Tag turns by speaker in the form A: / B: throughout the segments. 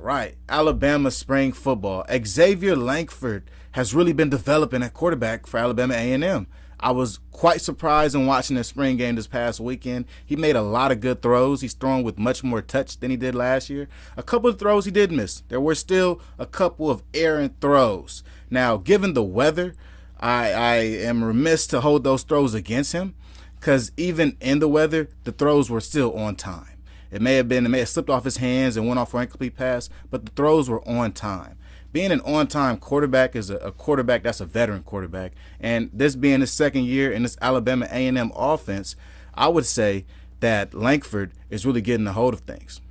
A: right, Alabama spring football. Xavier Langford has really been developing at quarterback for Alabama A&M. I was quite surprised in watching the spring game this past weekend. He made a lot of good throws. He's thrown with much more touch than he did last year. A couple of throws he did miss. There were still a couple of errant throws. Now, given the weather, I am remiss to hold those throws against him, because even in the weather, the throws were still on time. It may have slipped off his hands and went off for an incomplete pass, but the throws were on time. Being an on-time quarterback is a quarterback that's a veteran quarterback, and this being his second year in this Alabama A&M offense, I would say that Langford is really getting the hold of things.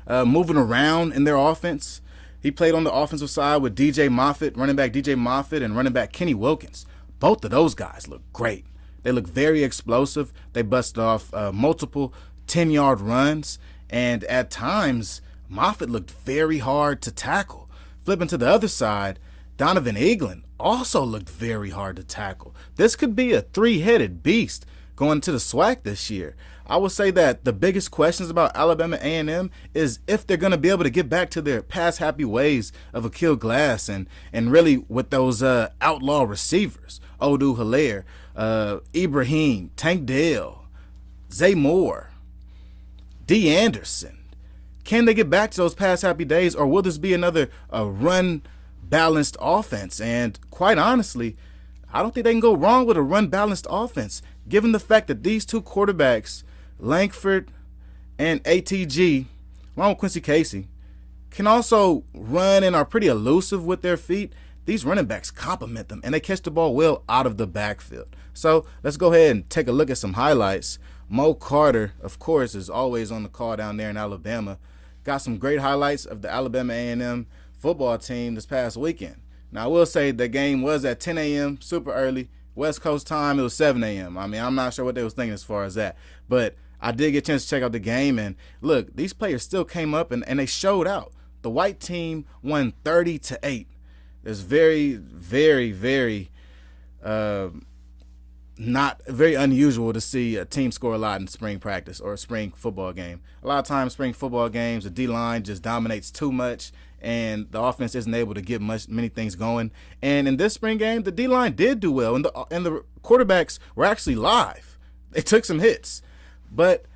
A: Moving around in their offense, he played on the offensive side with DJ Moffitt, running back DJ Moffitt, and running back Kenny Wilkins. Both of those guys look great. They look very explosive. They busted off multiple 10-yard runs, and at times, Moffitt looked very hard to tackle. Flipping to the other side, Donovan Eaglin also looked very hard to tackle. This could be a three-headed beast going to the SWAC this year. I would say that the biggest questions about Alabama A&M is if they're going to be able to get back to their pass-happy ways of Akil Glass and really with those outlaw receivers, Odu Hilaire, Ibrahim, Tank Dell, Zay Moore, D. Anderson. Can they get back to those past happy days, or will this be another run-balanced offense? And quite honestly, I don't think they can go wrong with a run-balanced offense, given the fact that these two quarterbacks, Langford and ATG, along with Quincy Casey, can also run and are pretty elusive with their feet. These running backs complement them, and they catch the ball well out of the backfield. So let's go ahead and take a look at some highlights. Mo Carter, of course, is always on the call down there in Alabama. Got some great highlights of the Alabama A&M football team this past weekend. Now, I will say the game was at 10 a.m., super early. West Coast time, it was 7 a.m. I mean, I'm not sure what they was thinking as far as that. But I did get a chance to check out the game. And, look, these players still came up and they showed out. The white team won 30-8. It's very, very, very not very unusual to see a team score a lot in spring practice or a spring football game. A lot of times spring football games, the D-line just dominates too much and the offense isn't able to get many things going. And in this spring game, the D-line did do well, and the quarterbacks were actually live. They took some hits. But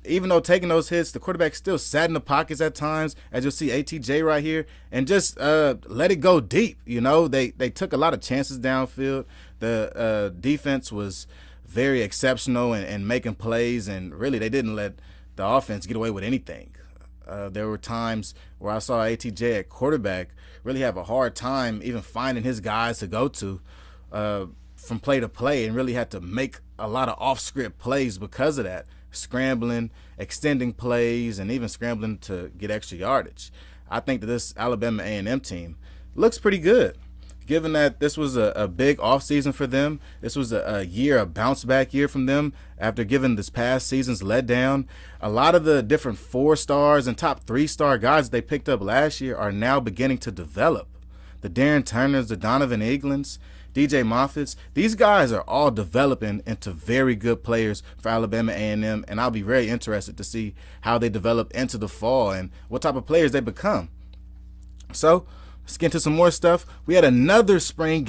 A: even though taking those hits, the quarterback still sat in the pockets at times, as you'll see ATJ right here, and just let it go deep. You know, they took a lot of chances downfield. The defense was very exceptional and making plays, and really they didn't let the offense get away with anything. There were times where I saw ATJ at quarterback really have a hard time even finding his guys to go to from play to play, and really had to make a lot of off-script plays because of that. Scrambling, extending plays, and even scrambling to get extra yardage. I think that this Alabama A&M team looks pretty good, given that this was a big offseason for them. This was a bounce-back year from them after giving this past season's letdown. A lot of the different 4-stars and top 3-star guys they picked up last year are now beginning to develop. The Darren Turners, the Donovan Eaglins, DJ Moffitts, these guys are all developing into very good players for Alabama A&M, and I'll be very interested to see how they develop into the fall and what type of players they become. So let's get into some more stuff. We had another spring